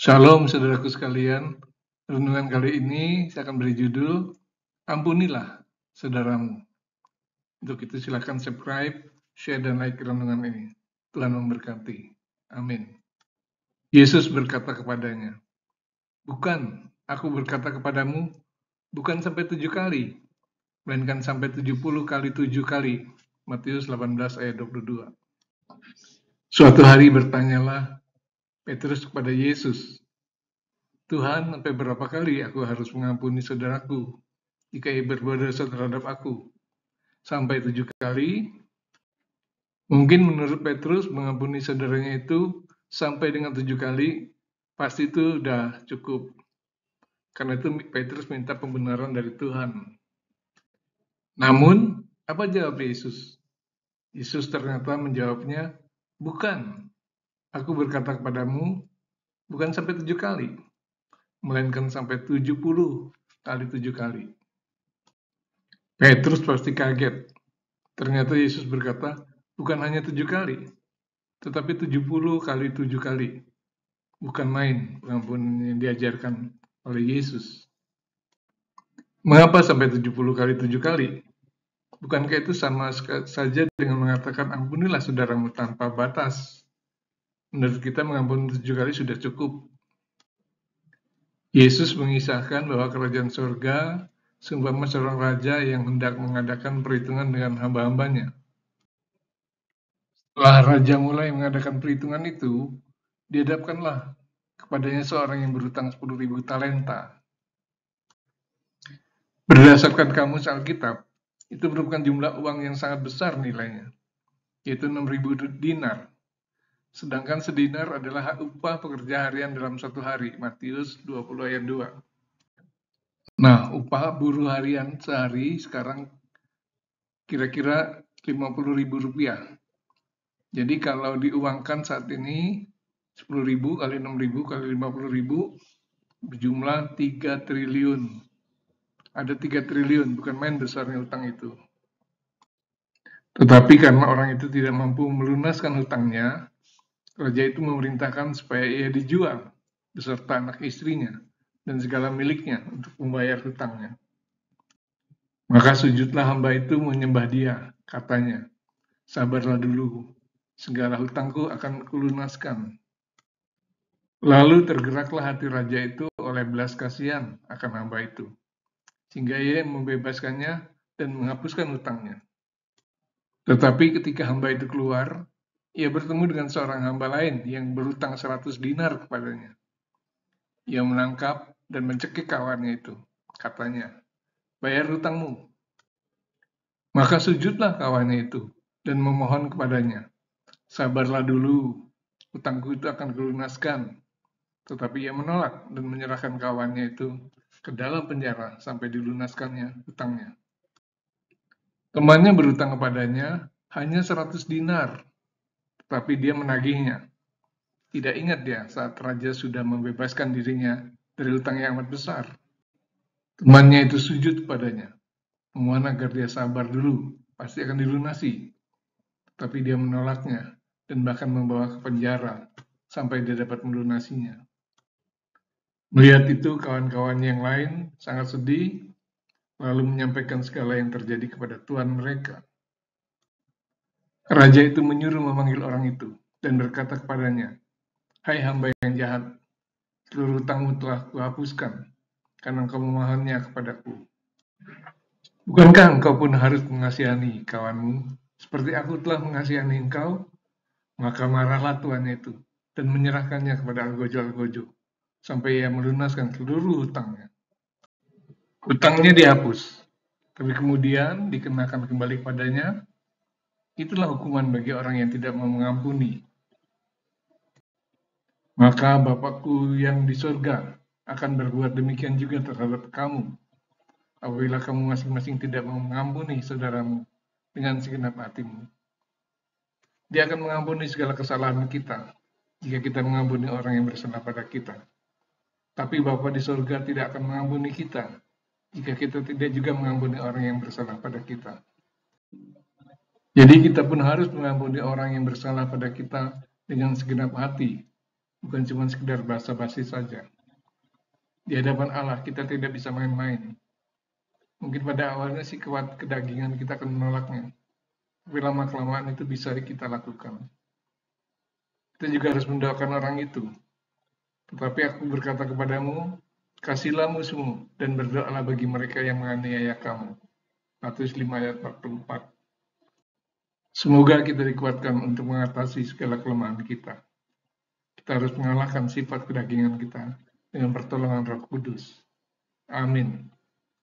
Shalom saudaraku sekalian, renungan kali ini saya akan beri judul, Ampunilah Saudaramu. Untuk itu silakan subscribe, share, dan like renungan ini. Tuhan memberkati. Amin. Yesus berkata kepadanya, "Bukan, aku berkata kepadamu, bukan sampai 7 kali, melainkan sampai 70 kali 7 kali." Matius 18 ayat 22. Suatu hari bertanyalah Petrus kepada Yesus, "Tuhan, sampai berapa kali aku harus mengampuni saudaraku jika ia berbuat dosa terhadap aku? Sampai 7 kali?" Mungkin menurut Petrus mengampuni saudaranya itu sampai dengan 7 kali pasti itu udah cukup. Karena itu Petrus minta pembenaran dari Tuhan. Namun, apa jawab Yesus? Yesus ternyata menjawabnya, "Bukan, aku berkata kepadamu, bukan sampai 7 kali, melainkan sampai 70 kali 7 kali." Petrus pasti kaget. Ternyata Yesus berkata, bukan hanya 7 kali, tetapi 70 kali 7 kali. Bukan main pengampunan yang diajarkan oleh Yesus. Mengapa sampai 70 kali 7 kali? Bukankah itu sama saja dengan mengatakan ampunilah saudaramu tanpa batas? Menurut kita mengampuni 7 kali sudah cukup. Yesus mengisahkan bahwa kerajaan surga seumpama seorang raja yang hendak mengadakan perhitungan dengan hamba-hambanya. Setelah raja mulai mengadakan perhitungan itu, dihadapkanlah kepadanya seorang yang berhutang 10.000 talenta. Berdasarkan kamus Alkitab, itu merupakan jumlah uang yang sangat besar nilainya, yaitu 6.000 dinar. Sedangkan sedinar adalah upah pekerja harian dalam satu hari, Matius 20 ayat 2. Nah, upah buruh harian sehari sekarang kira-kira 50.000 rupiah. Jadi kalau diuangkan saat ini 10.000 kali 6.000 kali 50.000 berjumlah 3 triliun. Ada 3 triliun, bukan main besarnya utang itu. Tetapi karena orang itu tidak mampu melunaskan hutangnya, raja itu memerintahkan supaya ia dijual beserta anak istrinya dan segala miliknya untuk membayar hutangnya. Maka sujudlah hamba itu menyembah dia, katanya, "Sabarlah dulu, segala hutangku akan kulunaskan." Lalu tergeraklah hati raja itu oleh belas kasihan akan hamba itu, sehingga ia membebaskannya dan menghapuskan hutangnya. Tetapi ketika hamba itu keluar, ia bertemu dengan seorang hamba lain yang berhutang 100 dinar kepadanya. Ia menangkap dan mencekik kawannya itu. Katanya, "Bayar hutangmu." Maka sujudlah kawannya itu dan memohon kepadanya, "Sabarlah dulu, hutangku itu akan kulunaskan." Tetapi ia menolak dan menyerahkan kawannya itu ke dalam penjara sampai dilunaskannya hutangnya. Temannya berhutang kepadanya hanya 100 dinar, tetapi dia menagihnya. Tidak ingat dia saat raja sudah membebaskan dirinya dari hutang yang amat besar. Temannya itu sujud kepadanya, memohon agar dia sabar dulu, pasti akan dilunasi. Tapi dia menolaknya dan bahkan membawa ke penjara sampai dia dapat melunasinya. Melihat itu, kawan-kawan yang lain sangat sedih, lalu menyampaikan segala yang terjadi kepada Tuhan mereka. Raja itu menyuruh memanggil orang itu dan berkata kepadanya, "Hai hamba yang jahat, seluruh hutangmu telah kuhapuskan, karena engkau memohonnya kepadaku. Bukankah engkau pun harus mengasihani kawanmu, seperti aku telah mengasihani engkau?" Maka marahlah tuannya itu, dan menyerahkannya kepada algojo-algojo, sampai ia melunaskan seluruh hutangnya. Hutangnya dihapus, tapi kemudian dikenakan kembali padanya. Itulah hukuman bagi orang yang tidak mau mengampuni. Maka Bapakku yang di surga akan berbuat demikian juga terhadap kamu, apabila kamu masing-masing tidak mau mengampuni saudaramu dengan segenap hatimu. Dia akan mengampuni segala kesalahan kita, jika kita mengampuni orang yang bersalah pada kita. Tapi Bapa di surga tidak akan mengampuni kita, jika kita tidak juga mengampuni orang yang bersalah pada kita. Jadi kita pun harus mengampuni orang yang bersalah pada kita dengan segenap hati, bukan cuma sekedar basa-basi saja. Di hadapan Allah kita tidak bisa main-main. Mungkin pada awalnya sih kuat kedagingan kita akan menolaknya, tapi lama-kelamaan itu bisa kita lakukan. Kita juga harus mendoakan orang itu. Tetapi aku berkata kepadamu, kasihlah musuhmu dan berdoalah bagi mereka yang menganiaya kamu. Matius 5 ayat 44. Semoga kita dikuatkan untuk mengatasi segala kelemahan kita. Kita harus mengalahkan sifat kedagingan kita dengan pertolongan Roh Kudus. Amin.